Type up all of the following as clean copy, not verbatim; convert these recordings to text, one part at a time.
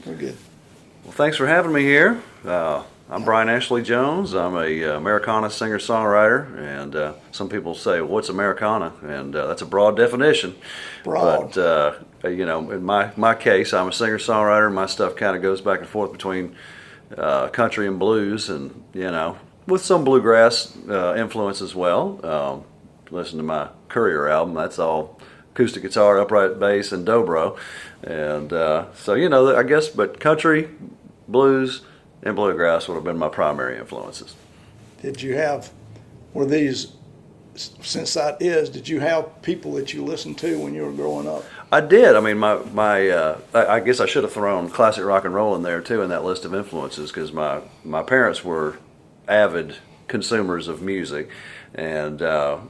We're good. Well, thanks for having me here. I'm Brian Ashley Jones. I'm a Americana singer-songwriter, and some people say, "What's Americana?" And that's a broad definition. Broad. But in my case, I'm a singer-songwriter. My stuff kind of goes back and forth between country and blues, and with some bluegrass influence as well. Listen to my Courier album. That's all acoustic guitar, upright bass, and dobro. And so I guess, but country, blues, and bluegrass would have been my primary influences. Did you have, were these, since that is, did you have people that you listened to when you were growing up? I did. I mean, I guess I should have thrown classic rock and roll in there too in that list of influences, because my parents were avid consumers of music, and of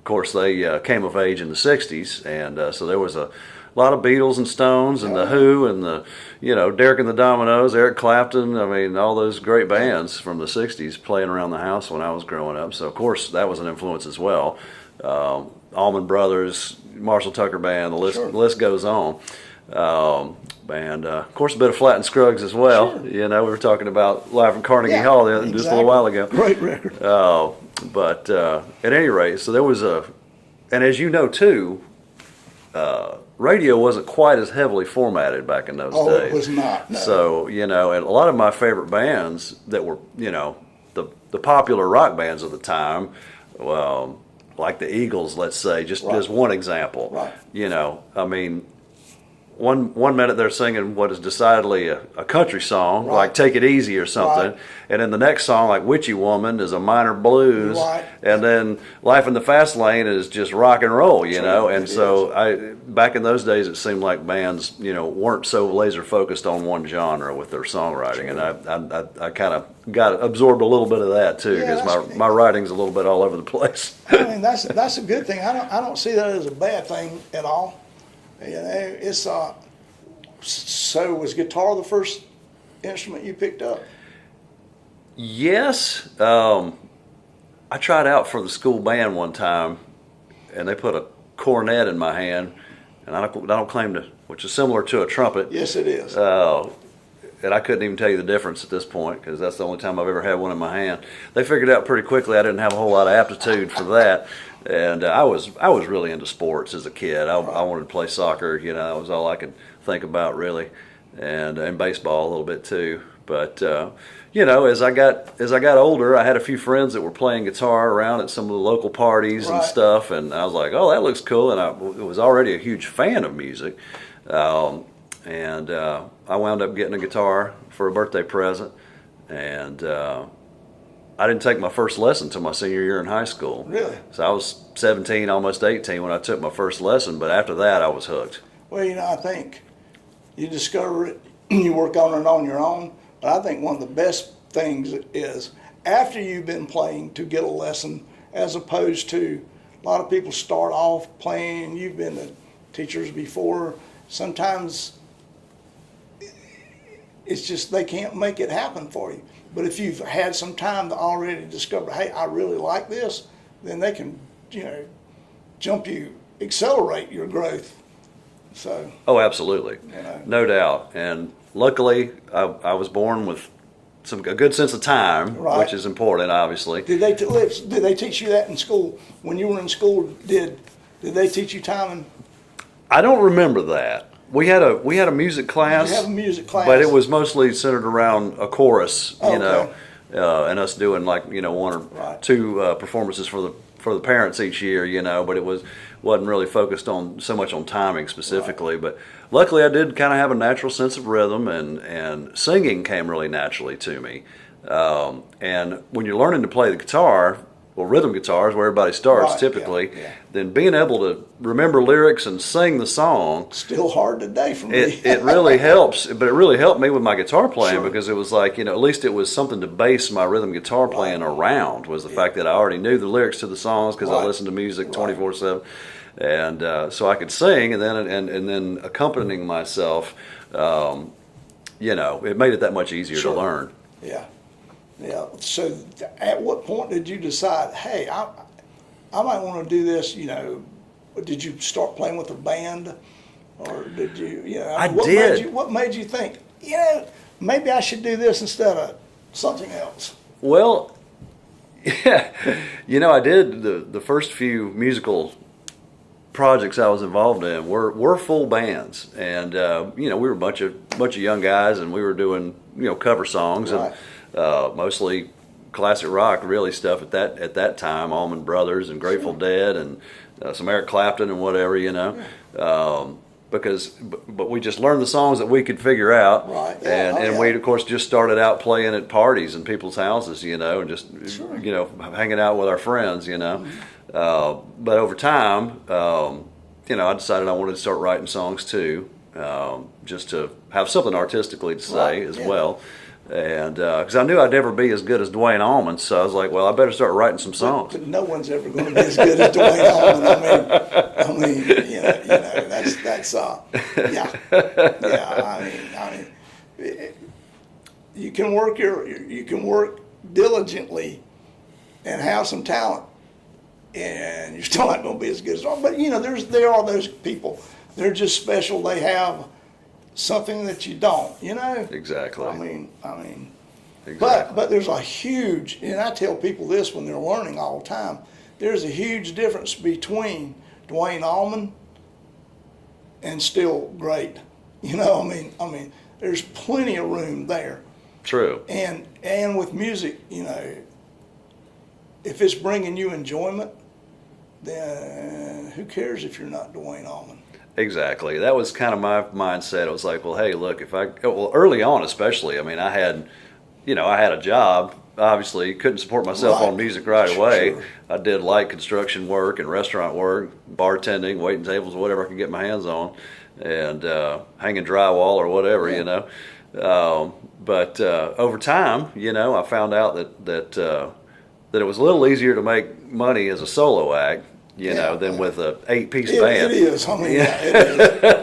course they came of age in the '60s, and so there was a lot of Beatles and Stones and the Who and the Derek and the Dominoes, Eric Clapton. I mean, all those great bands from the '60s playing around the house when I was growing up. So of course that was an influence as well. Allman Brothers, Marshall Tucker Band, the list goes on. And of course a bit of Flatt and Scruggs as well. Sure. We were talking about live from Carnegie Hall just a little while ago. Great record. But at any rate, so there was and as you know too, radio wasn't quite as heavily formatted back in those days. Oh, it was not. No. So, and a lot of my favorite bands that were, the popular rock bands of the time, like the Eagles, let's say, just as one example. Right. I mean, one minute they're singing what is decidedly a country song, like "Take It Easy" or something, and then the next song, like "Witchy Woman," is a minor blues, and then "Life in the Fast Lane" is just rock and roll, And so back in those days, it seemed like bands, weren't so laser focused on one genre with their songwriting, and I kind of got absorbed a little bit of that too, because my writing's a little bit all over the place. I mean, that's a good thing. I don't see that as a bad thing at all. It's so was guitar the first instrument you picked up? Yes. I tried out for the school band one time, and they put a cornet in my hand, and I don't claim to, which is similar to a trumpet. Yes, it is. And I couldn't even tell you the difference at this point, because that's the only time I've ever had one in my hand. They figured out pretty quickly I didn't have a whole lot of aptitude for that. And I was really into sports as a kid. I wanted to play soccer. That was all I could think about really, and baseball a little bit too. But as I got older, I had a few friends that were playing guitar around at some of the local parties and stuff, and I was like, oh, that looks cool. And I was already a huge fan of music, and I wound up getting a guitar for a birthday present, and I didn't take my first lesson until my senior year in high school. Really? So I was 17, almost 18 when I took my first lesson, but after that I was hooked. Well, I think you discover it, you work on it on your own, but I think one of the best things is after you've been playing to get a lesson, as opposed to a lot of people start off playing, you've been to teachers before, sometimes it's just they can't make it happen for you. But if you've had some time to already discover, hey, I really like this, then they can, accelerate your growth. So. Oh, absolutely, no doubt. And luckily, I was born with a good sense of time, which is important, obviously. Did they teach you that in school? When you were in school, did they teach you timing? I don't remember that. We had a music class. You have a music class, but it was mostly centered around a chorus, and us doing like one or two performances for the parents each year, But it wasn't really focused on so much on timing specifically. But luckily, I did kind of have a natural sense of rhythm, and singing came really naturally to me. And when you're learning to play the guitar, well, rhythm guitar is where everybody starts typically. Then being able to remember lyrics and sing the song, still hard today for me. It really helps, but it really helped me with my guitar playing, because it was like, at least it was something to base my rhythm guitar playing around, was the fact that I already knew the lyrics to the songs, because I listened to music 24/7, and so I could sing, and then accompanying myself, it made it that much easier to learn. Yeah. So at what point did you decide, hey, I might want to do this, Did you start playing with a band? Or did you, I did. What made you think, maybe I should do this instead of something else? Well, yeah, I did the first few musical projects I was involved in were full bands, and we were a bunch of young guys, and we were doing cover songs, Right. and mostly classic rock, really stuff at that time, Allman Brothers and Grateful Dead, and some Eric Clapton and whatever, but we just learned the songs that we could figure out, Right. Yeah. and we of course just started out playing at parties in people's houses, and just hanging out with our friends, but over time, I decided I wanted to start writing songs too, just to have something artistically to say as well. And because I knew I'd never be as good as Dwayne Allman, so I was like, well, I better start writing some songs. But no one's ever going to be as good as Dwayne Allman. I mean, you can work diligently and have some talent, and you're still not going to be as good as Allman. But there are those people. They're just special. They have something that you don't, Exactly. I mean, Exactly. but there's a huge, and I tell people this when they're learning all the time, there's a huge difference between Dwayne Allman and still great. I mean, there's plenty of room there. True. And with music, if it's bringing you enjoyment, then who cares if you're not Dwayne Allman? Exactly. That was kind of my mindset. It was like, well, hey, look, early on especially, I mean, I had a job. Obviously, couldn't support myself on music right away. Sure. I did light construction work and restaurant work, bartending, waiting tables, whatever I could get my hands on, and hanging drywall or whatever, But over time, I found out that it was a little easier to make money as a solo act, than with a 8-piece band. It is. I mean, it is.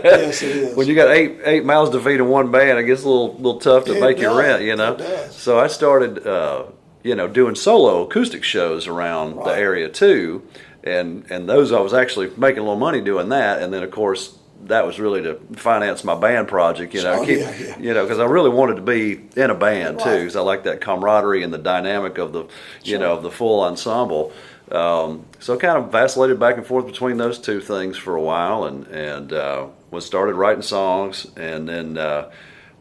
Yes, it is. When you got eight mouths to feed in one band, it gets a little tough to make your rent, It does. So I started, doing solo acoustic shows around the area too, and those I was actually making a little money doing that, and then of course that was really to finance my band project, because I really wanted to be in a band too, because I like that camaraderie and the dynamic of the, of the full ensemble. So I kind of vacillated back and forth between those two things for a while, and started writing songs, and then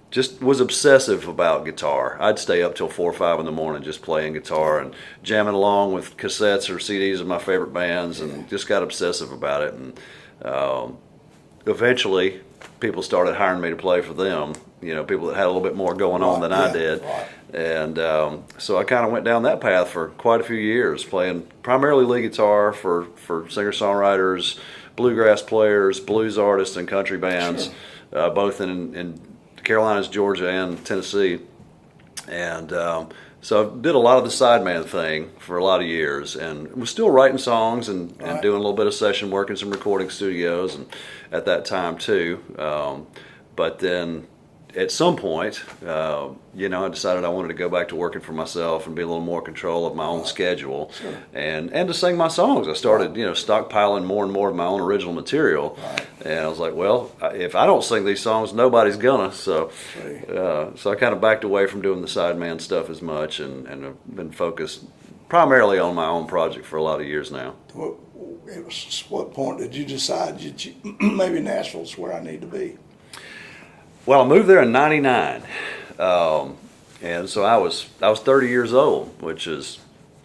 just was obsessive about guitar. I'd stay up till 4 or 5 in the morning just playing guitar and jamming along with cassettes or CDs of my favorite bands, and just got obsessive about it. And eventually, people started hiring me to play for them. People that had a little bit more going on than I did. Right. And so I kind of went down that path for quite a few years, playing primarily lead guitar for singer-songwriters, bluegrass players, blues artists, and country bands, both in the Carolinas, Georgia, and Tennessee. And so I did a lot of the sideman thing for a lot of years, and was still writing songs and doing a little bit of session work in some recording studios and at that time too. But then at some point, I decided I wanted to go back to working for myself and be a little more control of my own schedule, and to sing my songs. I started, stockpiling more and more of my own original material, and I was like, well, if I don't sing these songs, nobody's gonna. So, so I kind of backed away from doing the sideman stuff as much, and have been focused primarily on my own project for a lot of years now. What point did you decide maybe Nashville's where I need to be? Well, I moved there in '99, and so I was 30 years old, which is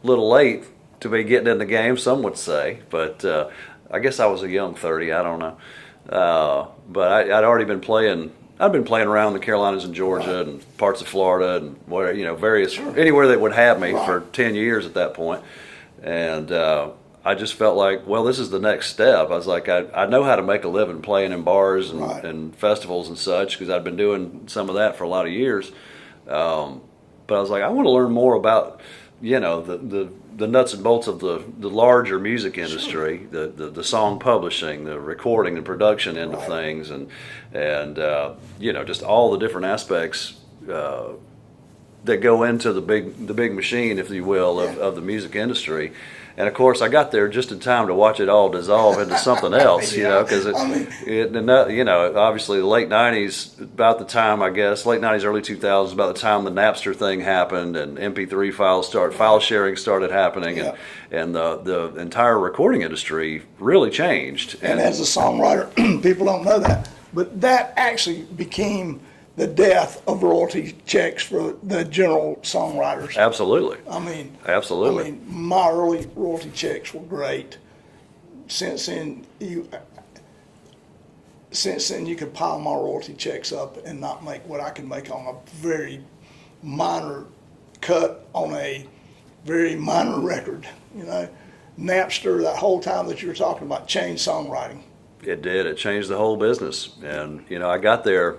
a little late to be getting in the game, some would say, but I guess I was a young 30. I don't know, but I'd already been playing. I'd been playing around the Carolinas and Georgia and parts of Florida and whatever, various anywhere that would have me for 10 years at that point, and I just felt like, well, this is the next step. I was like, I know how to make a living playing in bars and festivals and such, because I'd been doing some of that for a lot of years. But I was like, I want to learn more about, the nuts and bolts of the larger music industry, the song publishing, the recording and production end of things, and just all the different aspects that go into the big machine, if you will, of the music industry. And of course, I got there just in time to watch it all dissolve into something else, you know, because you know, obviously the late 90s, about the time, I guess, late 90s, early 2000s, about the time the Napster thing happened and MP3 file sharing started happening, and the entire recording industry really changed. And as a songwriter, people don't know that, but that actually became the death of royalty checks for the general songwriters. Absolutely. Absolutely. I mean, my early royalty checks were great. Since then, you could pile my royalty checks up and not make what I could make on a very minor cut on a very minor record. You know, Napster, that whole time that you were talking about, changed songwriting. It did. It changed the whole business. And, you know, I got there.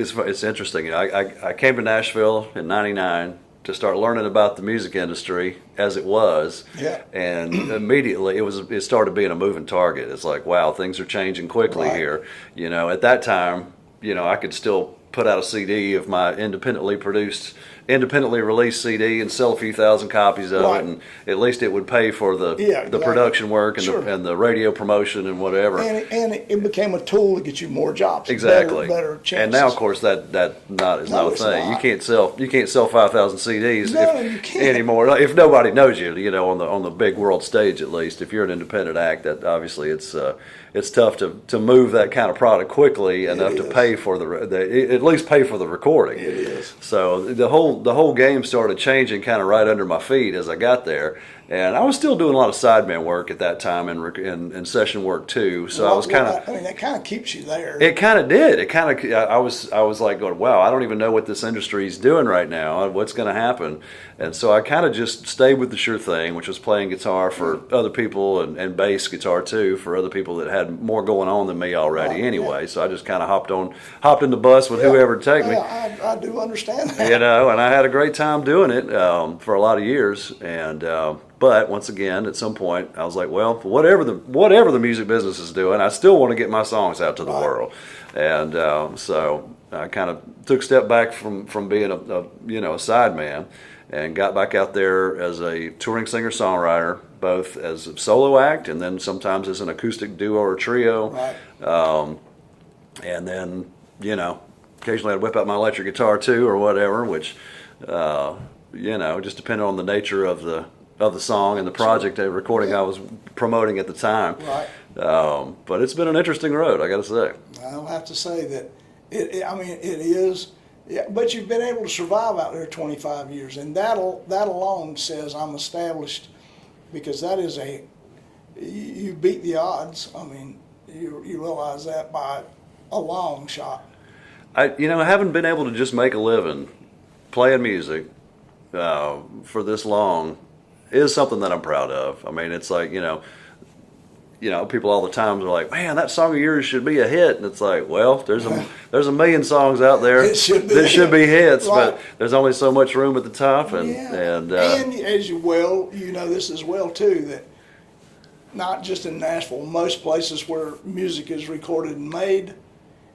It's interesting. You know, I came to Nashville in '99 to start learning about the music industry as it was, and immediately it started being a moving target. It's like, wow, things are changing quickly here. You know, at that time, you know, I could still put out a CD of my independently released CD and sell a few thousand copies of it, and at least it would pay for the production work and the radio promotion and whatever. And it became a tool to get you more jobs. Exactly. Better chances. And now, of course, that is not a thing. You can't sell 5,000 CDs anymore if nobody knows you. You know, on the big world stage, at least. If you're an independent act, that obviously it's tough to move that kind of product quickly enough to pay for at least pay for the recording. It is. So the whole game started changing kind of right under my feet as I got there, and I was still doing a lot of sideman work at that time and session work too. So I was kind of. I mean, that kind of keeps you there. It kind of did. It kind of. I was like going, wow, I don't even know what this industry is doing right now. What's going to happen? And so I kind of just stayed with the sure thing, which was playing guitar for other people and bass guitar too for other people that had more going on than me already anyway. So I just kind of hopped in the bus with whoever would take me. I do understand that. You know, and I had a great time doing it for a lot of years. And but once again, at some point, I was like, well, whatever the music business is doing, I still want to get my songs out to the world. And so I kind of took a step back from being a sideman, and got back out there as a touring singer-songwriter, both as a solo act and then sometimes as an acoustic duo or trio. And then, you know, occasionally I'd whip out my electric guitar too or whatever, which, you know, just depending on the nature of the song and the project, the recording I was promoting at the time. But it's been an interesting road, I got to say. I'll have to say that, it is. Yeah, but you've been able to survive out there 25 years, and that alone says I'm established, because that is you beat the odds. I mean, you realize that by a long shot. I haven't been able to just make a living playing music for this long is something that I'm proud of. I mean, it's like, people all the time are like, man, that song of yours should be a hit. And it's like, well, there's a million songs out there that should be hits, but there's only so much room at the top. And as you know this as well too, that not just in Nashville, most places where music is recorded and made,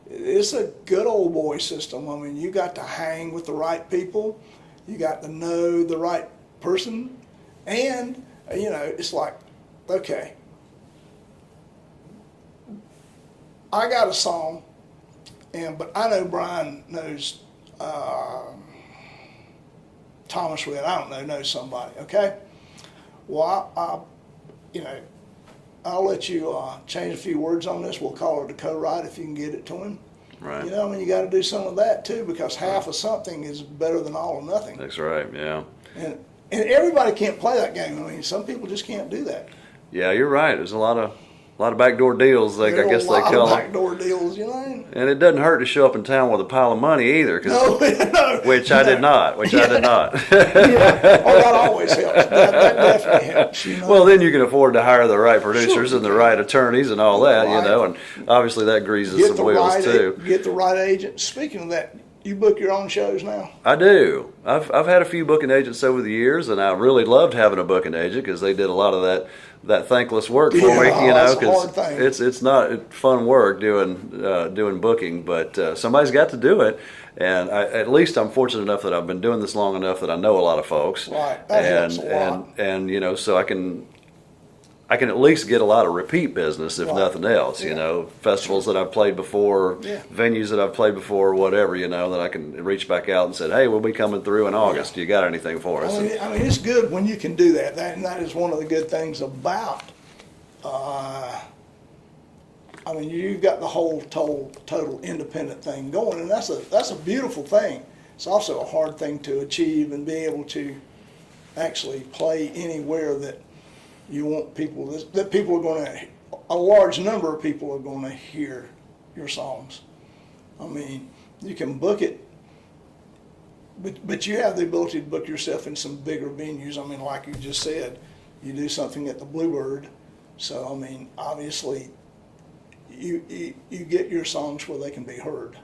it's a good old boy system. I mean, you got to hang with the right people, you got to know the right person, and it's like, okay, I got a song, but I know Brian knows Thomas Witt. I don't knows somebody. Okay, well, I'll let you change a few words on this. We'll call it a co-write if you can get it to him. Right. You got to do some of that too, because half of something is better than all or nothing. That's right. Yeah. And everybody can't play that game. I mean, some people just can't do that. Yeah, you're right. There's a lot of backdoor deals, I guess they call them. Backdoor deals, And it doesn't hurt to show up in town with a pile of money either, which I did not. Yeah. That always helps. That definitely helps. Well, then you can afford to hire the right producers and the right attorneys and all that, and obviously that greases some wheels too. Get the right agent. Speaking of that, you book your own shows now? I do. I've had a few booking agents over the years, and I really loved having a booking agent because they did a lot of that thankless work for me. You know, because it's not fun work doing booking, but somebody's got to do it. And at least I'm fortunate enough that I've been doing this long enough that I know a lot of folks. Right. That helps a lot. And you know, so I can at least get a lot of repeat business, if nothing else. Yeah. You know, festivals that I've played before, venues that I've played before, whatever. You know, that I can reach back out and say, "Hey, we'll be coming through in August. You got anything for us?" I mean, it's good when you can do that. That is one of the good things about. I mean, you've got the whole total independent thing going, and that's a beautiful thing. It's also a hard thing to achieve and be able to actually play anywhere that you want people that people are going to, a large number of people are going to hear your songs. I mean, you can book it, but you have the ability to book yourself in some bigger venues. I mean, like you just said, you do something at the Bluebird, so I mean, obviously, you get your songs where they can be heard.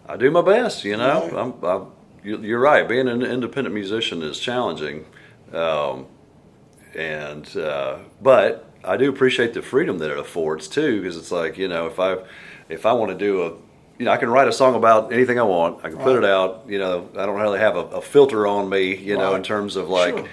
I do my best, you know. You're right. Being an independent musician is challenging. But I do appreciate the freedom that it affords too, because it's like, you know, if I want to do I can write a song about anything I want. I can put it out. You know, I don't really have a filter on me. You know, in terms of like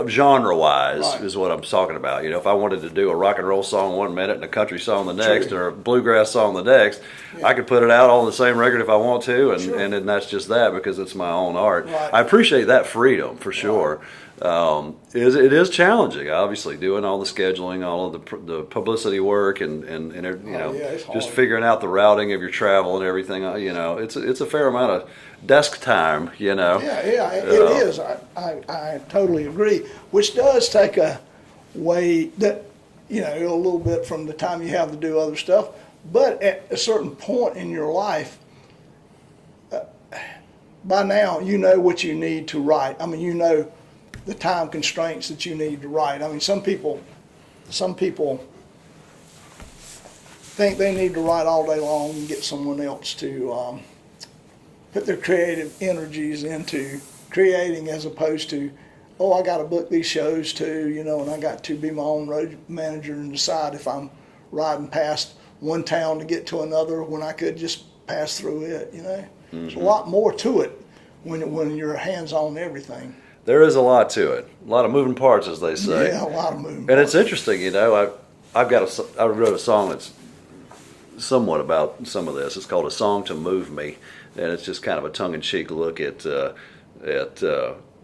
genre wise is what I'm talking about. You know, if I wanted to do a rock and roll song 1 minute and a country song the next, or a bluegrass song the next, I could put it out on the same record if I want to, and then that's just that because it's my own art. I appreciate that freedom for sure. It is challenging, obviously, doing all the scheduling, all of the publicity work, and you know, just figuring out the routing of your travel and everything. You know, it's a fair amount of desk time. You know. Yeah, it is. I totally agree. Which does take away that, you know, a little bit from the time you have to do other stuff. But at a certain point in your life, by now you know what you need to write. I mean, you know the time constraints that you need to write. I mean, some people think they need to write all day long and get someone else to put their creative energies into creating, as opposed to, oh, I got to book these shows too, you know, and I got to be my own road manager and decide if I'm riding past one town to get to another when I could just pass through it, you know. There's a lot more to it when you're hands-on everything. There is a lot to it. A lot of moving parts, as they say. Yeah, a lot of moving parts. And it's interesting, you know, I wrote a song that's somewhat about some of this. It's called A Song to Move Me, and it's just kind of a tongue-in-cheek look at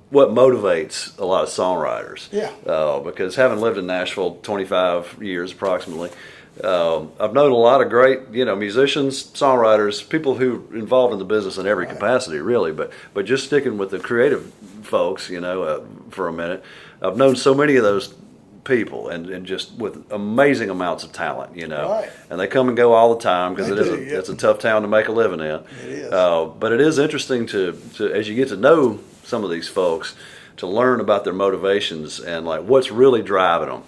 what motivates a lot of songwriters. Yeah. Because having lived in Nashville 25 years approximately, I've known a lot of great, you know, musicians, songwriters, people who are involved in the business in every capacity, really. But just sticking with the creative folks, you know, for a minute, I've known so many of those people, and just with amazing amounts of talent, you know. And they come and go all the time because it's a tough town to make a living in. It is. But it is interesting to as you get to know some of these folks, to learn about their motivations and like what's really driving them.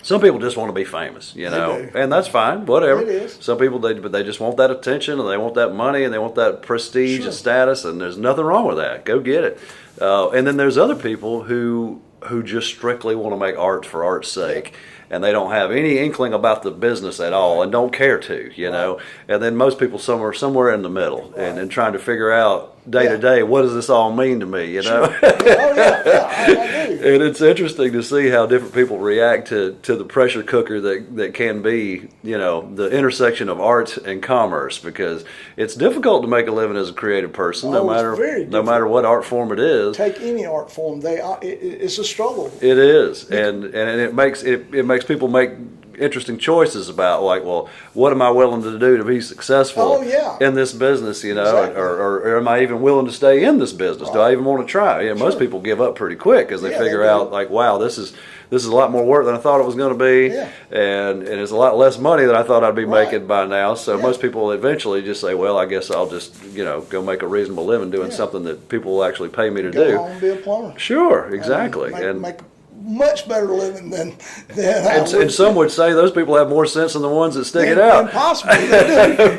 Some people just want to be famous, you know, and that's fine, whatever. It is. Some people, they just want that attention, and they want that money, and they want that prestige and status, and there's nothing wrong with that. Go get it. And then there's other people who just strictly want to make art for art's sake, and they don't have any inkling about the business at all, and don't care to, you know. And then most people somewhere in the middle, and trying to figure out day to day, what does this all mean to me, you know? I do. And it's interesting to see how different people react to the pressure cooker that can be, you know, the intersection of art and commerce, because it's difficult to make a living as a creative person, no matter what art form it is. Take any art form, it's a struggle. It is, and it makes people make interesting choices about, like, well, what am I willing to do to be successful in this business, you know, or am I even willing to stay in this business? Do I even want to try? You know, most people give up pretty quick because they figure out, like, wow, this is a lot more work than I thought it was going to be, and it's a lot less money than I thought I'd be making by now. So most people eventually just say, well, I guess I'll just, you know, go make a reasonable living doing something that people will actually pay me to do. Go home and be a plumber. Sure, exactly. And make much better living than I would. And some would say those people have more sense than the ones that stick it out. And possibly they do.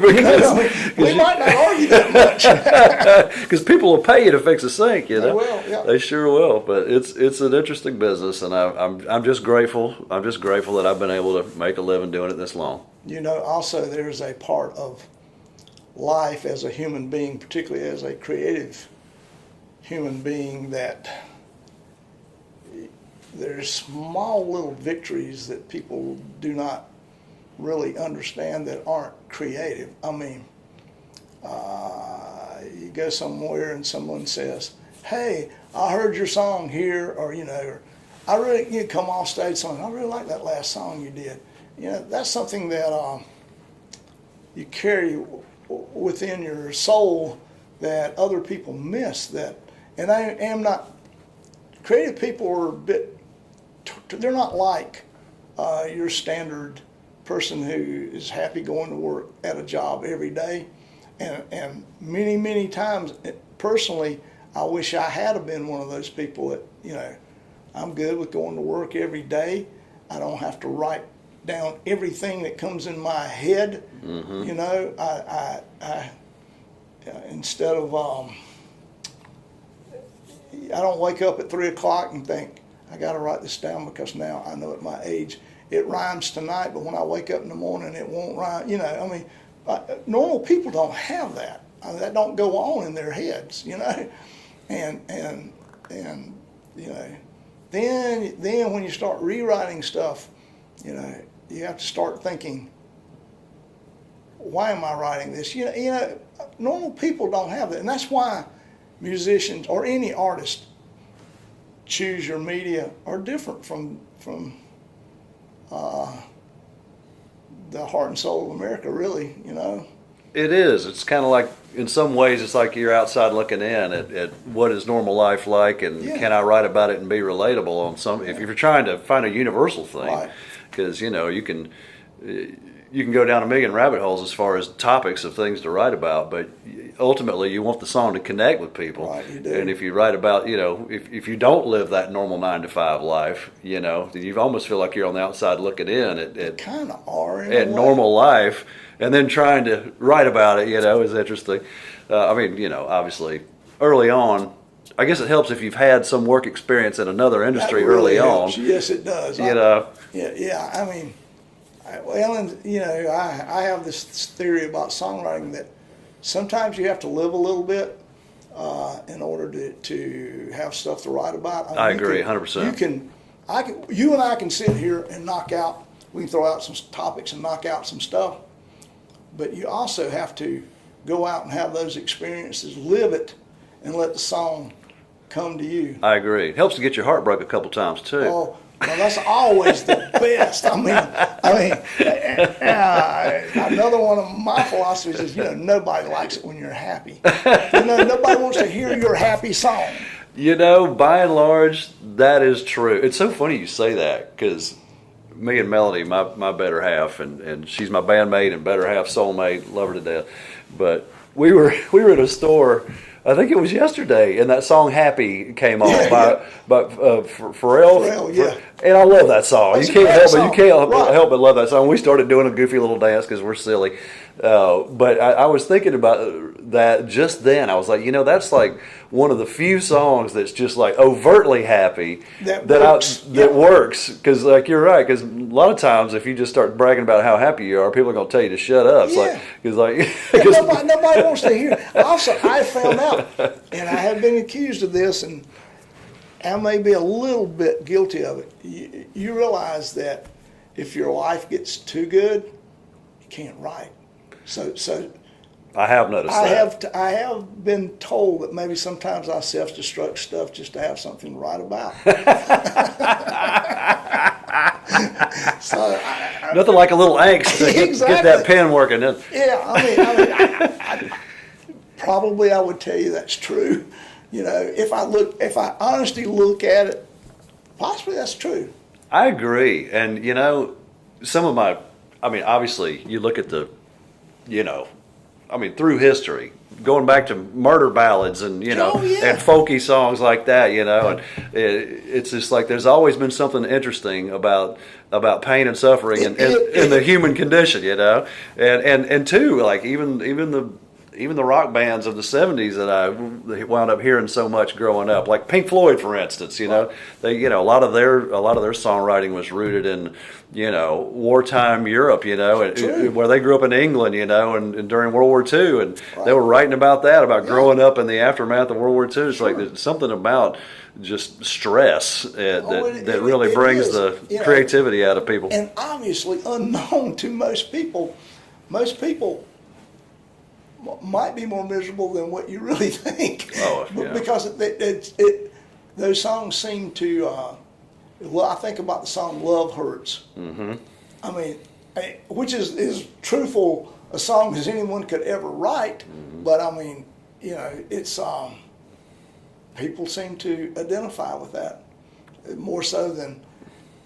We might not argue that much. Because people will pay you to fix a sink, you know. They will, yeah. They sure will. But it's an interesting business, and I'm just grateful. I'm just grateful that I've been able to make a living doing it this long. You know, also there's a part of life as a human being, particularly as a creative human being, that there's small little victories that people do not really understand that aren't creative. I mean, you go somewhere and someone says, "Hey, I heard your song here," or or I really, you come off stage saying, "I really like that last song you did." You know, that's something that you carry within your soul that other people miss. That, and I am not. Creative people are a bit. They're not like your standard person who is happy going to work at a job every day, and many times personally, I wish I had been one of those people that I'm good with going to work every day. I don't have to write down everything that comes in my head. Mm-hmm. I instead of I don't wake up at 3 o'clock and think I got to write this down because now I know at my age it rhymes tonight, but when I wake up in the morning it won't rhyme. Normal people don't have that. That don't go on in their heads. And then when you start rewriting stuff, you have to start thinking, why am I writing this? Normal people don't have that, and that's why musicians or any artist choose your media are different from the heart and soul of America, really. It is. It's kind of like, in some ways, it's like you're outside looking in at what is normal life like, and can I write about it and be relatable on some. If you're trying to find a universal thing, because you can go down a million rabbit holes as far as topics of things to write about, but ultimately you want the song to connect with people. Right, you do. And if you write about, if you don't live that normal 9-to-5 life, then you almost feel like you're on the outside looking in at kind of are at normal life, and then trying to write about it, is interesting. Obviously early on, I guess it helps if you've had some work experience in another industry that really early helps. on. Yes, it does. Yeah. I mean, I have this theory about songwriting that sometimes you have to live a little bit in order to have stuff to write about. I agree, 100%. You and I can sit here and knock out. We can throw out some topics and knock out some stuff, but you also have to go out and have those experiences, live it, and let the song come to you. I agree. It helps to get your heart broke a couple times too. Oh, well, that's always the best. Another one of my philosophies is, nobody likes it when you're happy. Nobody wants to hear your happy song. By and large, that is true. It's so funny you say that, because me and Melody, my better half, and she's my bandmate and better half soulmate, love her to death. But we were at a store, I think it was yesterday, and that song "Happy" came on by Pharrell. Yeah. And I love that song. That's You can't help right. but love that song. We started doing a goofy little dance because we're silly. But I was thinking about that just then. I was like, that's like one of the few songs that's just like overtly happy that works. Because you're right. Because a lot of times if you just start bragging about how happy you are, people are going to tell you to shut up. Nobody wants to hear. Also, I found out, and I have been accused of this, and I may be a little bit guilty of it. You realize that if your life gets too good, you can't write. So I have noticed that. I have been told that maybe sometimes I self-destruct stuff just to have something to write about. Nothing like a little angst to get that pen working. Yeah, I probably I would tell you that's true. If I honestly look at it, possibly that's true. I agree. And, some of obviously you look at through history, going back to murder ballads and Oh, yeah. and folky songs like that, and it's just like there's always been something interesting about pain and suffering and in the human condition, and too, like even the rock bands of the '70s that I wound up hearing so much growing up, like Pink Floyd, for instance. They a lot of their songwriting was rooted in wartime Europe, where they grew up in England, and during World War II, and they were writing about that, about growing up in the aftermath of World War II. It's like there's something about just stress that really brings the creativity out of people. And obviously unknown to most people. Most people might be more miserable than what you really think. Oh, yeah. Because those songs seem to. I think about the song "Love Hurts." Mm-hmm. I mean, which is truthful a song as anyone could ever write. Mm-hmm. But I mean, it's people seem to identify with that more so than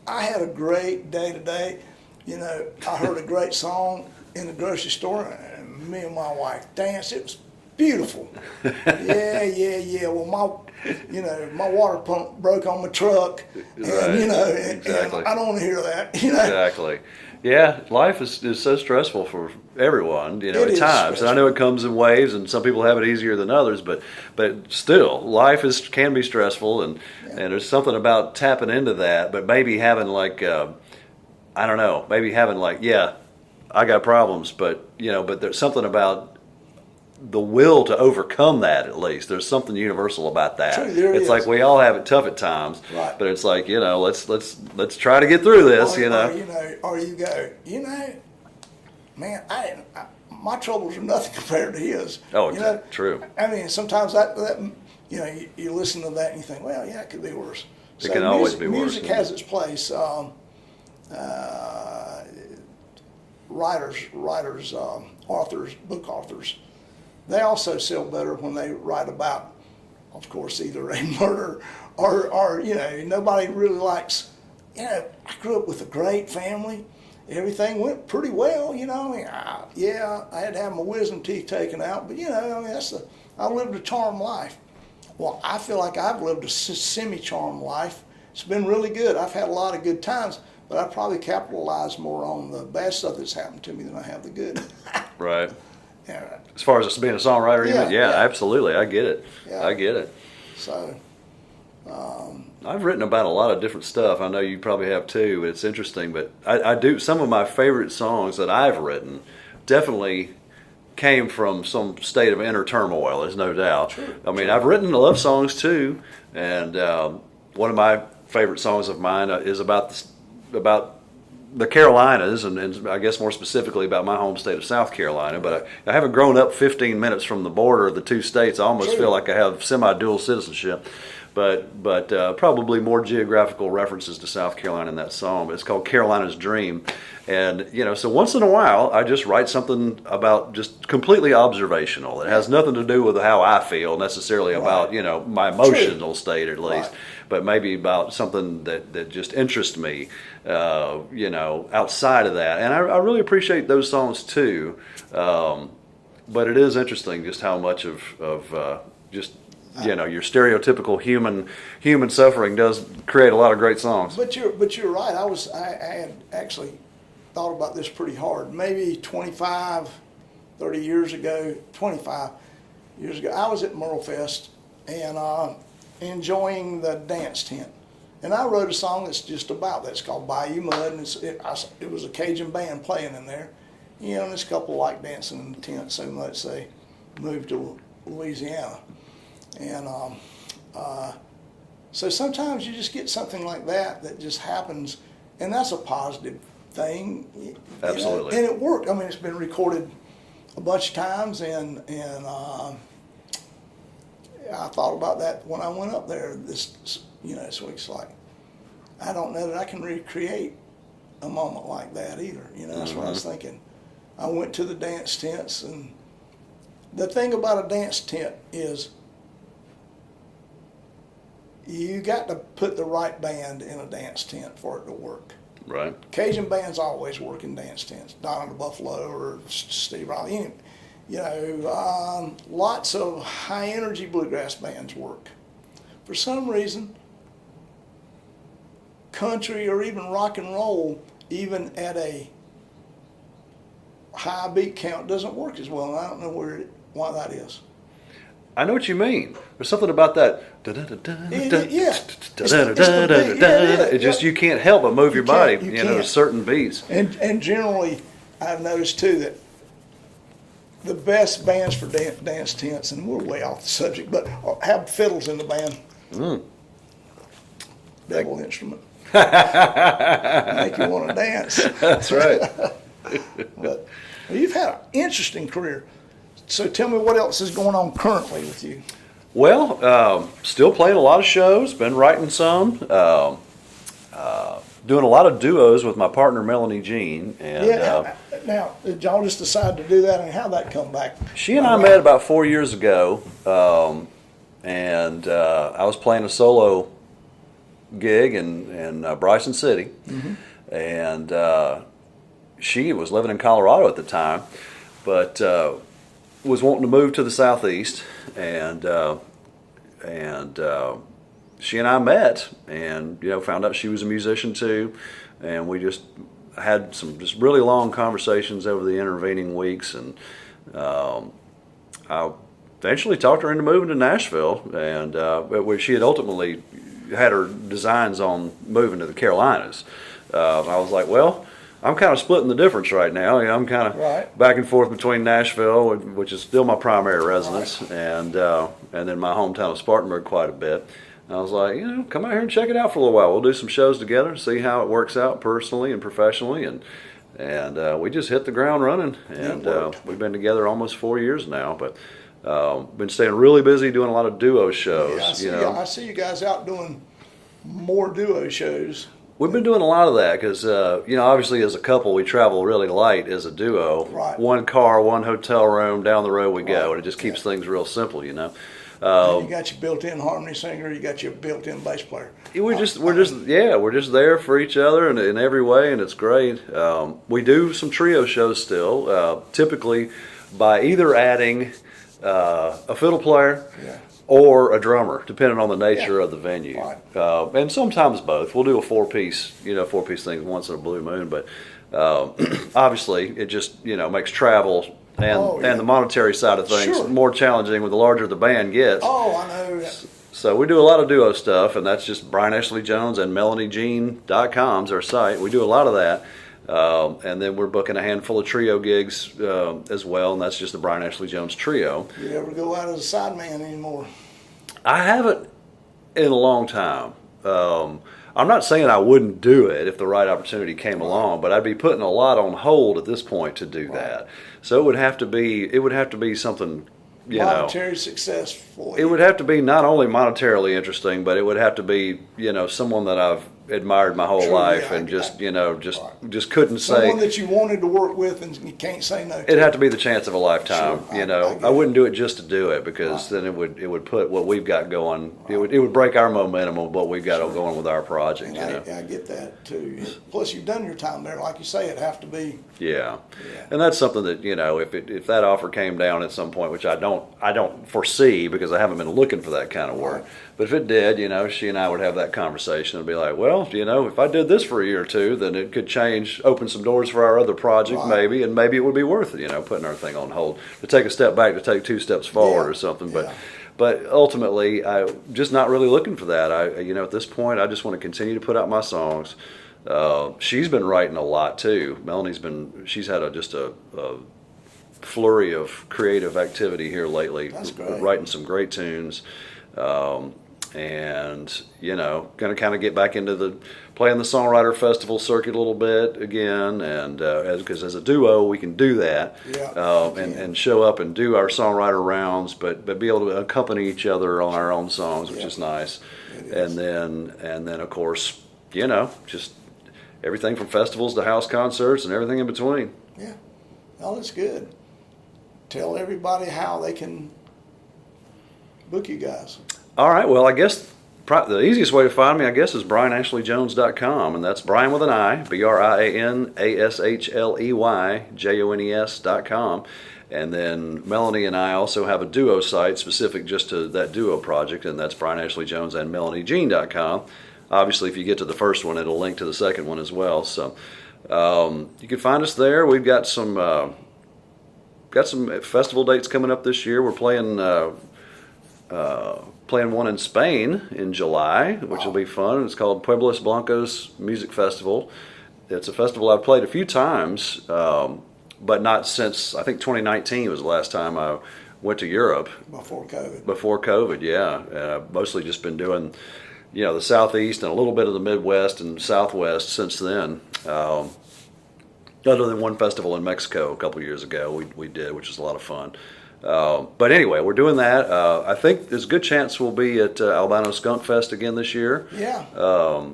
I had a great day today. I heard a great song in the grocery store, and me and my wife danced. It was beautiful. Yeah. Well, my water pump broke on my truck, and Exactly. and I don't want to hear that. Exactly. Yeah, life is so stressful for everyone, at times. Stressful. And I know it comes in waves, and some people have it easier than others, but still, life can be stressful, and there's something about tapping into that. But maybe having I don't know, I got problems, but there's something about the will to overcome that. At least there's something universal about that. True, there it's is. like we all have it tough at times, right. But it's like let's try to get through this. Or you go, man, my troubles are nothing compared to his. Oh, true. I mean, sometimes that you listen to that and you think, well, yeah, it could be worse. It can always be worse. Music has its place. Writers, authors, book authors, they also sell better when they write about, of course, either a murder or nobody really likes. I grew up with a great family. Everything went pretty well. I had to have my wisdom teeth taken out, but I lived a charmed life. Well, I feel like I've lived a semi-charmed life. It's been really good. I've had a lot of good times, but I probably capitalized more on the bad stuff that's happened to me than I have the good. Right. Yeah. As far as being a songwriter, Yeah. Absolutely. I get it. Yeah. I get it. So. I've written about a lot of different stuff. I know you probably have too. It's interesting, but I do. Some of my favorite songs that I've written definitely came from some state of inner turmoil. There's no doubt. True. I mean, I've written love songs too, and one of my favorite songs of mine is about the Carolinas, and I guess more specifically about my home state of South Carolina. But I haven't grown up 15 minutes from the border of the two states. I almost feel like I have semi-dual citizenship. But probably more geographical references to South Carolina in that song. But it's called Carolina's Dream. And, so once in a while, I just write something about just completely observational. It has nothing to do with how I feel necessarily about, my emotional state at least. Right. But maybe about something that just interests me, outside of that. And I really appreciate those songs too. But it is interesting just how much of just your stereotypical human suffering does create a lot of great songs. But you're right. I had actually thought about this pretty hard. Maybe 25 years ago, I was at Merle Fest and enjoying the dance tent. And I wrote a song that's just about that. It's called Bayou Mud, and it was a Cajun band playing in there. And this couple like dancing in the tent so much they moved to Louisiana. And so sometimes you just get something like that just happens, and that's a positive thing. Absolutely. And it worked. I mean, it's been recorded a bunch of times, and I thought about that when I went up there this week. It's like, I don't know that I can recreate a moment like that either. That's what I was thinking. I went to the dance tents, and the thing about a dance tent is you got to put the right band in a dance tent for it to work. Right. Cajun bands always work in dance tents. Donna the Buffalo or Steve Riley. Lots of high energy bluegrass bands work. For some reason, country or even rock and roll, even at a high beat count, doesn't work as well. And I don't know why that is. I know what you mean. There's something about that. It just, you can't help but move your body, to certain beats. And generally, I've noticed too that the best bands for dance tents, and we're way off the subject, but have fiddles in the band. Devil instrument. Make you want to dance. That's right. But you've had an interesting career. So tell me what else is going on currently with you. Well, still playing a lot of shows, been writing some, doing a lot of duos with my partner Melanie Jean. And, now, did y'all just decide to do that, and how'd that come back? She and I met about 4 years ago, and I was playing a solo gig in Bryson City, and she was living in Colorado at the time, but was wanting to move to the Southeast, and she and I met, and found out she was a musician too, and we just had some just really long conversations over the intervening weeks, and I eventually talked her into moving to Nashville, and where she had ultimately had her designs on moving to the Carolinas. I was like, well, I'm kind of splitting the difference right now. I'm kind of back and forth between Nashville, which is still my primary residence, and then my hometown of Spartanburg quite a bit. And I was like, come out here and check it out for a little while. We'll do some shows together, see how it works out personally and professionally, and we just hit the ground running. And we've been together almost 4 years now, but been staying really busy doing a lot of duo shows. I see you guys out doing more duo shows. We've been doing a lot of that because, obviously as a couple, we travel really light as a duo. Right. One car, one hotel room, down the road we go, and it just keeps things real simple, You got your built-in harmony singer, you got your built-in bass player. We're just there for each other in every way, and it's great. We do some trio shows still, typically by either adding a fiddle player. Or a drummer, depending on the nature of the venue, and sometimes both. We'll do a four-piece thing once in a blue moon, but obviously it just makes travel and the monetary side of things more challenging with the larger the band gets. Oh, I know. So we do a lot of duo stuff, and that's just Brian Ashley Jones and MelanieJean.com is our site. We do a lot of that. And then we're booking a handful of trio gigs as well, and that's just the Brian Ashley Jones Trio. You ever go out as a sideman anymore? I haven't in a long time. I'm not saying I wouldn't do it if the right opportunity came along, but I'd be putting a lot on hold at this point to do that. So it would have to be something. Monetary success for you. It would have to be not only monetarily interesting, but it would have to be someone that I've admired my whole life, and just couldn't say someone that you wanted to work with and you can't say no to. It'd have to be the chance of a lifetime. I wouldn't do it just to do it, because then it would put what we've got going. It would break our momentum of what we've got going with our project. I get that too. Plus, you've done your time there, like you say. It'd have to be. Yeah. And that's something that if that offer came down at some point, which I don't foresee because I haven't been looking for that kind of work. But if it did, she and I would have that conversation and be like, well, if I did this for a year or two, then it could open some doors for our other project maybe, and maybe it would be worth it, putting our thing on hold, to take a step back, to take 2 steps forward or something. But ultimately, I'm just not really looking for that. At this point, I just want to continue to put out my songs. She's been writing a lot too. She's had just a flurry of creative activity here lately. That's great. Writing some great tunes. And going to kind of get back into playing the Songwriter Festival circuit a little bit again, and because as a duo we can do that, and show up and do our songwriter rounds, but be able to accompany each other on our own songs, which is nice. And then of course just everything from festivals to house concerts and everything in between. Yeah, well, that's good. Tell everybody how they can book you guys. All right. Well, I guess the easiest way to find me, is BrianAshleyJones.com, and that's Brian with an I, BrianAshleyJones.com. And then Melanie and I also have a duo site specific just to that duo project, and that's Brian Ashley Jones and MelanieJean.com. Obviously, if you get to the first one, it'll link to the second one as well. So you can find us there. We've got some festival dates coming up this year. We're playing one in Spain in July, which will be fun. It's called Pueblos Blancos Music Festival. It's a festival I've played a few times, but not since, I think 2019 was the last time I went to Europe. Before COVID. Before COVID, yeah. Mostly just been doing, the Southeast and a little bit of the Midwest and Southwest since then. Other than one festival in Mexico a couple of years ago we did, which was a lot of fun. But anyway, we're doing that. I think there's a good chance we'll be at Albino Skunk Fest again this year. Yeah.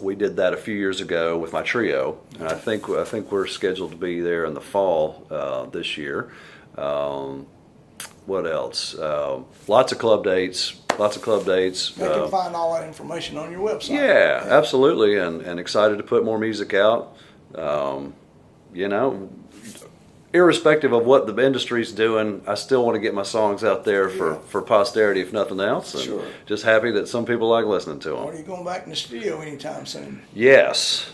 We did that a few years ago with my trio, and I think we're scheduled to be there in the fall this year. What else? Lots of club dates. They can find all that information on your website. Yeah, absolutely, and excited to put more music out. Irrespective of what the industry's doing, I still want to get my songs out there for posterity, if nothing else. And Sure. just happy that some people like listening to them. Are you going back in the studio anytime soon? Yes.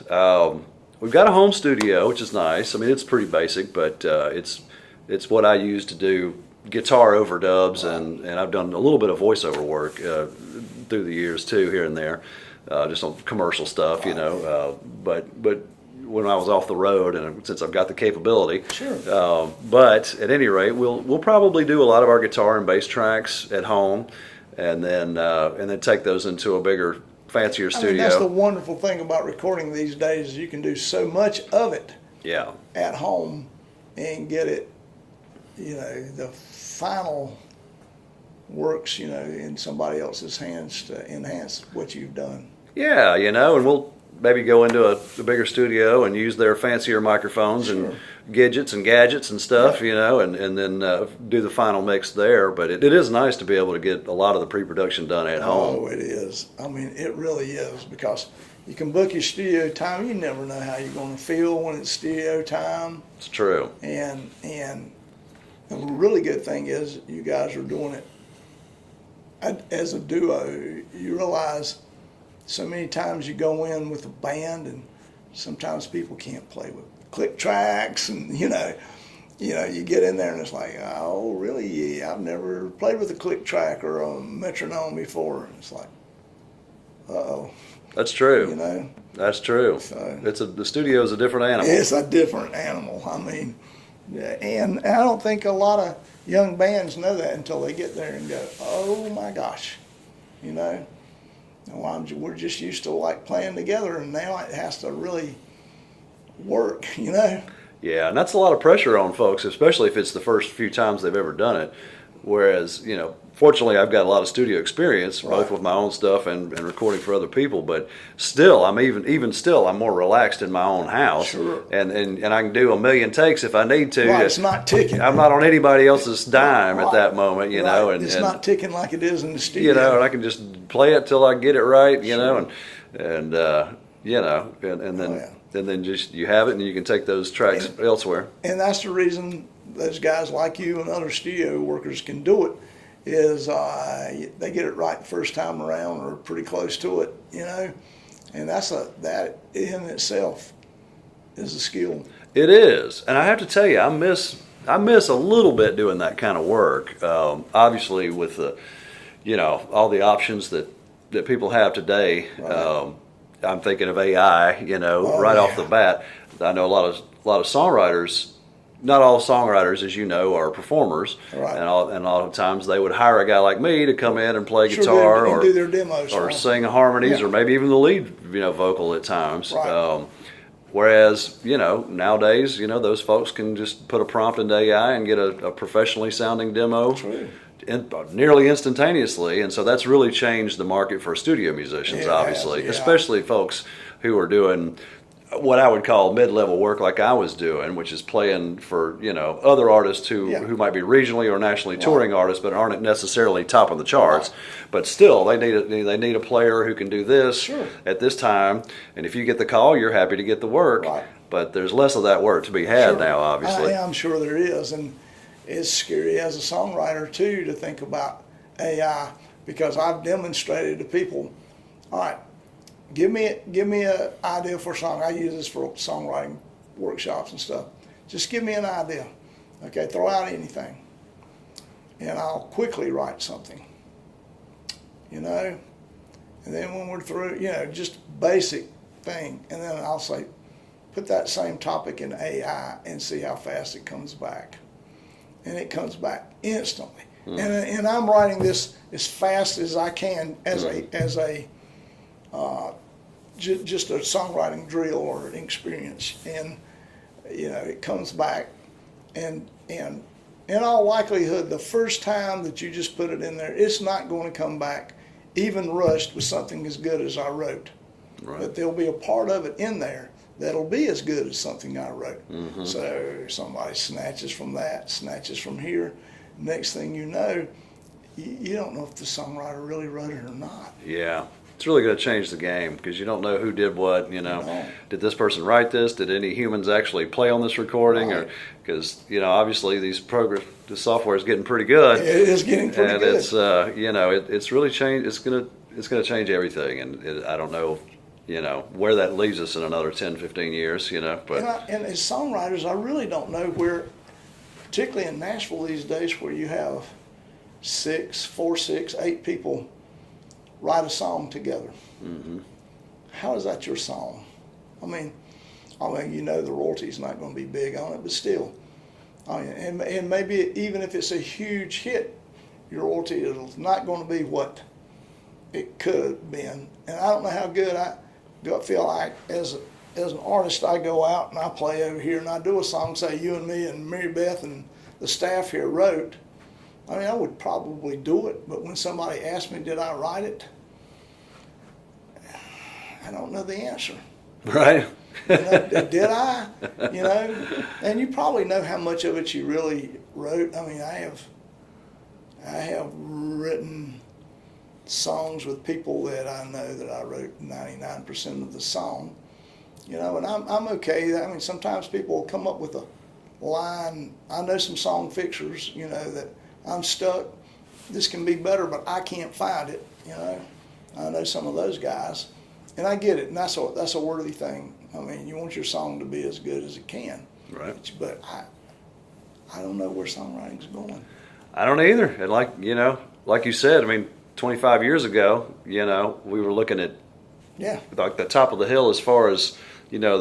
We've got a home studio, which is nice. I mean, it's pretty basic, but it's what I use to do guitar overdubs, and I've done a little bit of voiceover work through the years too, here and there, just on commercial stuff, but when I was off the road, and since I've got the capability. Sure. But at any rate, we'll probably do a lot of our guitar and bass tracks at home, and then take those into a bigger, fancier studio. I mean, that's the wonderful thing about recording these days, is you can do so much of it at home and get it, the final works, in somebody else's hands to enhance what you've done. Yeah, and we'll maybe go into a bigger studio and use their fancier microphones and gadgets and stuff, and then do the final mix there. But it is nice to be able to get a lot of the pre-production done at home. Oh, it is. I mean, it really is, because you can book your studio time. You never know how you're going to feel when it's studio time. It's true. And the really good thing is you guys are doing it as a duo. You realize so many times you go in with a band, and sometimes people can't play with click tracks, and you get in there and it's like, oh really? I've never played with a click track or a metronome before. And it's like, uh-oh. That's true. That's true. So, the studio is a different animal. It's a different animal. I mean, and I don't think a lot of young bands know that until they get there and go, oh my gosh, we're just used to like playing together, and now it has to really work, Yeah, and that's a lot of pressure on folks, especially if it's the first few times they've ever done it. Whereas, fortunately, I've got a lot of studio experience, both with my own stuff and recording for other people. But still, I'm I'm more relaxed in my own house, Sure. and I can do a million takes if I need to. Right, it's not ticking. I'm not on anybody else's dime at that moment, Right. And it's not ticking like it is in the studio. And I can just play it till I get it right, and then just you have it, and you can take those tracks elsewhere. And that's the reason those guys like you and other studio workers can do it, is they get it right the first time around, or pretty close to it, and that in itself is a skill. It is, and I have to tell you, I miss a little bit doing that kind of work. Obviously, with the all the options that people have today. Right. I'm thinking of AI, off the bat. I know a lot of songwriters. Not all songwriters, as you know, are performers, Right. and a lot of times they would hire a guy like me to come in and play Sure, guitar and or do their demos, or sing harmonies, Yeah. or maybe even the lead, vocal at times. Right. Whereas, nowadays, those folks can just put a prompt into AI and get a professionally sounding demo. True. Nearly instantaneously, and so that's really changed the market for studio musicians, It obviously, has, yeah. especially folks who are doing what I would call mid-level work like I was doing, which is playing for, other artists who might be regionally or nationally touring artists, but aren't necessarily top of the charts. Right. But still, they need a player who can do this Sure. at this time, and if you get the call, you're happy to get the work. Right. But there's less of that work to be had now, obviously. I'm sure there is, and it's scary as a songwriter too to think about AI, because I've demonstrated to people, all right, give me an idea for a song. I use this for songwriting workshops and stuff. Just give me an idea. Okay, throw out anything. And I'll quickly write something. You know? And then when we're through, you know, just basic thing. And then I'll say, put that same topic in AI and see how fast it comes back. And it comes back instantly. And I'm writing this as fast as I can as just a songwriting drill or an experience. And, you know, it comes back. And in all likelihood, the first time that you just put it in there, it's not going to come back even rushed with something as good as I wrote. Right. But there'll be a part of it in there that'll be as good as something I wrote. So somebody snatches from that, snatches from here. Next thing you know, you don't know if the songwriter really wrote it or not. Yeah. It's really going to change the game because you don't know who did what, you know. No. Did this person write this? Did any humans actually play on this recording? Right. Or because, you know, obviously the software is getting pretty good. It is getting pretty and good. it's you know, it's really changed. It's going to change everything, and I don't know, you know, where that leaves us in another 10, 15 years, you know. But And as songwriters, I really don't know where, particularly in Nashville these days, where you have 4, 6, 8 people write a song together. How is that your song? I mean, you know, the royalty's not going to be big on it, but still. I mean, and maybe even if it's a huge hit, your royalty is not going to be what it could have been. And I don't know how good I feel like as an artist. I go out and I play over here and I do a song, say you and me and Mary Beth and the staff here wrote. I mean, I would probably do it, but when somebody asked me, did I write it? I don't know the answer. right. You know, did I? You know, and you probably know how much of it you really wrote. I mean, I have written songs with people that I know that I wrote 99% of the song. You know, and I'm okay. I mean, sometimes people will come up with a line. I know some song fixers, you know, that I'm stuck. This can be better, but I can't find it. You know, I know some of those guys, and I get it. And that's a worthy thing. I mean, you want your song to be as good as it can. Right. But I don't know where songwriting's going. I don't either. And like you said, I mean, 25 years ago, you know, we were looking at like the top of the hill as far as, you know,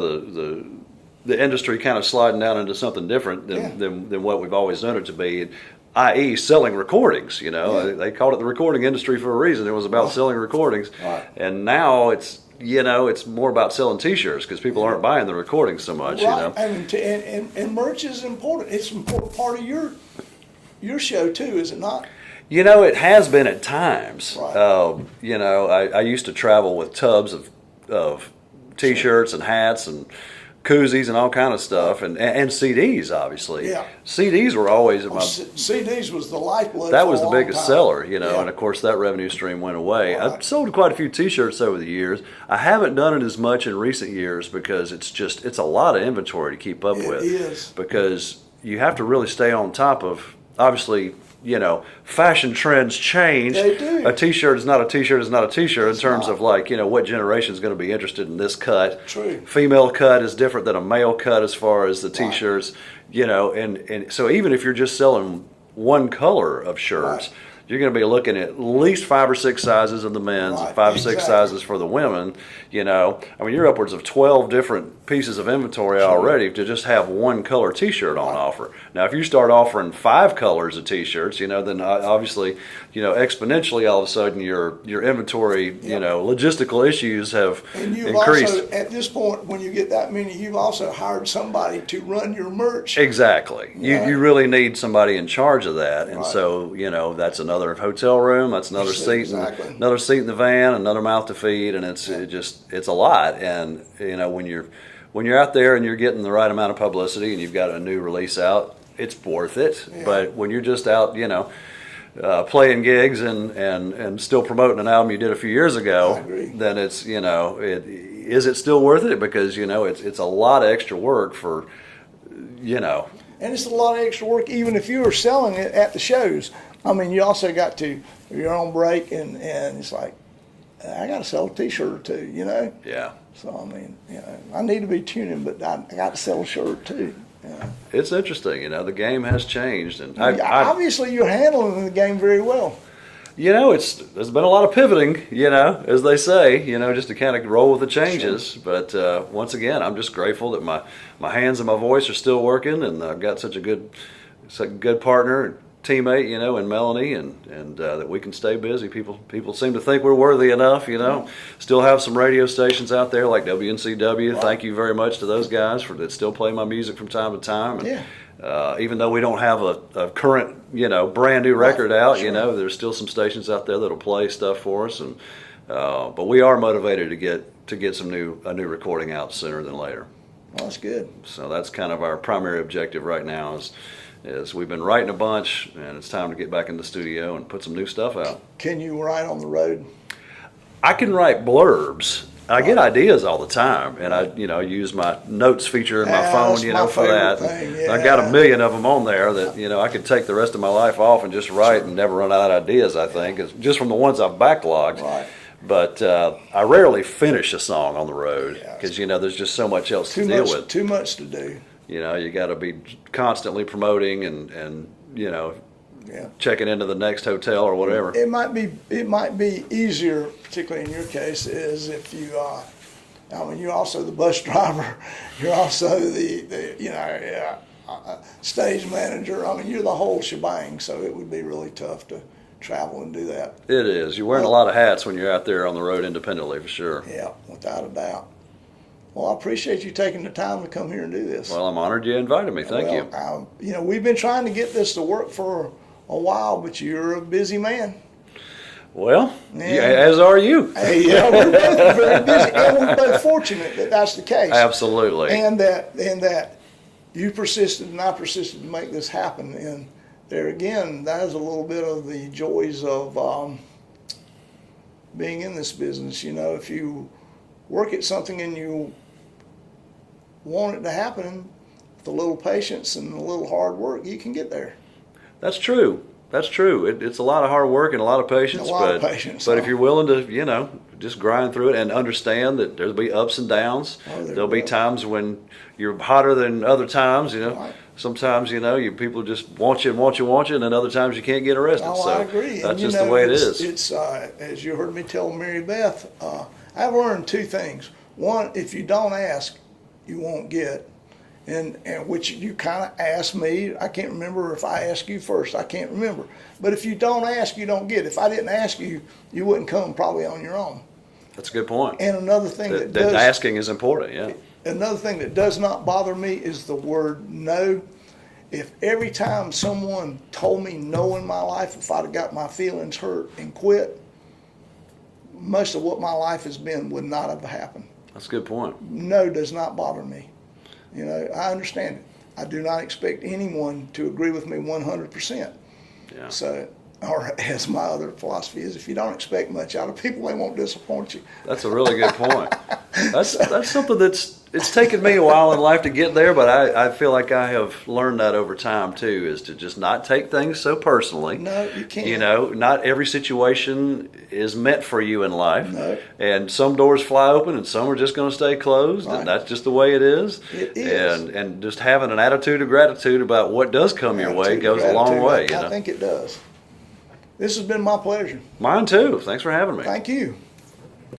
the industry kind of sliding down into something different than what we've always known it to be, i.e. selling recordings. You know, they called it the recording industry for a reason. It was about selling recordings. Right. And now it's, you know, it's more about selling T-shirts because people aren't buying the recordings so much. Right. You know, and merch is important. It's an important part of your show too, is it not? You know, it has been at times. Right. You know, I used to travel with tubs of T-shirts and hats and koozies and all kind of stuff, and CDs, obviously. Yeah. CDs were always CDs was the lifeblood. that for was a the long biggest time. seller, you know, Yeah. and of course that revenue stream went away. Right. I've sold quite a few T-shirts over the years. I haven't done it as much in recent years because it's a lot of inventory to keep up with. It is. Because you have to really stay on top of, obviously, you know, fashion trends change. They do. A T-shirt is not a T-shirt is not a T-shirt in terms not. of, like, you know, what generation is going to be interested in this cut. True. Female cut is different than a male cut as far as the Right. T-shirts, you know, and so even if you're just selling one color of shirts, Right. you're going to be looking at least 5 or 6 sizes of the men's, Right, 5 or 6 exactly. sizes for the women. You know, I mean, you're upwards of 12 different pieces of inventory already to just have one color T-shirt on offer. Now, if you start offering 5 colors of T-shirts, you know, then obviously, you know, exponentially all of a sudden your inventory, you know, logistical issues have And you've increased. also, at this point, when you get that many, you've also hired somebody to run your merch. Exactly. Yeah. You really need somebody in charge of that, and Right. so, you know, that's another hotel room, that's another seat, Exactly. another seat in the van, another mouth to feed, and it's a lot. And you know, when you're out there and you're getting the right amount of publicity and you've got a new release out, it's worth it. Yeah. But when you're just out, you know, playing gigs and still promoting an album you did a few years ago, I agree. then it's, you know, is it still worth it? Because, you know, it's a lot of extra work for, you know, And it's a lot of extra work, even if you were selling it at the shows. I mean, you also got to, you're on break, and it's like, I got to sell a T-shirt or two, you know? Yeah. So, I mean, you know, I need to be tuning, but I got to sell a shirt too. You know? It's interesting, you know, the game has changed. And obviously, you're handling the game very well. You know, there's been a lot of pivoting, you know, as they say, you know, just to kind of roll with the changes. Sure. But once again, I'm just grateful that my hands and my voice are still working, and I've got such a good partner and teammate, you know, in Melanie, and that we can stay busy. People seem to think we're worthy enough, you know. Still have some radio stations out there like WNCW. Wow. Thank you very much to those guys that still play my music from time to time. And, yeah. Even though we don't have a current, you know, brand new record out, you know, there's still some stations out there that'll play stuff for us, and but we are motivated to get a new recording out sooner than later. Well, that's good. So that's kind of our primary objective right now is we've been writing a bunch, and it's time to get back in the studio and put some new stuff out. Can you write on the road? I can write blurbs. I get ideas all the time, and I use my notes feature in my phone, you know, for that. Yeah. I've got a million of them on there that, you know, I could take the rest of my life off and just write and never run out of ideas, I think. It's just from the ones I've backlogged. Right. But I rarely finish a song on the road because, you know, there's just so much else to deal with. Too much to do. You know, you got to be constantly promoting and you know, checking into the next hotel or whatever. It might be easier, particularly in your case, is if you I mean, you're also the bus driver, you're also the you know stage manager. I mean, you're the whole shebang. So it would be really tough to travel and do that. It is. You're wearing a lot of hats when you're out there on the road independently, for sure. Yeah, without a doubt. Well, I appreciate you taking the time to come here and do this. Well, I'm honored you invited me. Thank you. You know, we've been trying to get this to work for a while, but you're a busy man. Well, as are you. Yeah, we're both very busy, and we're both fortunate that that's the case. Absolutely. And that you persisted and I persisted to make this happen. And there again, that is a little bit of the joys of being in this business. You know, if you work at something and you want it to happen, with a little patience and a little hard work, you can get there. That's true. That's true. It's a lot of hard work and a lot of patience. But if you're willing to, you know, just grind through it and understand that there'll be ups and downs. There'll be times when you're hotter than other times, you know. Right. Sometimes, you know, people just want you, and then other times you can't get arrested. Oh, so I agree. That's just the way it is. It's as you heard me tell Mary Beth, I've learned two things. One, if you don't ask, you won't get. And which you kind of asked me. I can't remember if I asked you first. I can't remember. But if you don't ask, you don't get. If I didn't ask you, you wouldn't come probably on your own. That's a good point. And another thing that asking is important, yeah. Another thing that does not bother me is the word no. If every time someone told me no in my life, if I'd have got my feelings hurt and quit, most of what my life has been would not have happened. That's a good point. No does not bother me. You know, I understand it. I do not expect anyone to agree with me 100%. Yeah. So, or as my other philosophy is, if you don't expect much out of people, they won't disappoint you. That's a really good point. That's something it's taken me a while in life to get there, but I feel like I have learned that over time too, is to just not take things so personally. No, you can't. You know, not every situation is meant for you in life. No. And some doors fly open and some are just going to stay closed, right. And that's just the way it is. It is. And just having an attitude of gratitude about what does come your way goes a long way. I think it does. This has been my pleasure. Mine too. Thanks for having me. Thank you.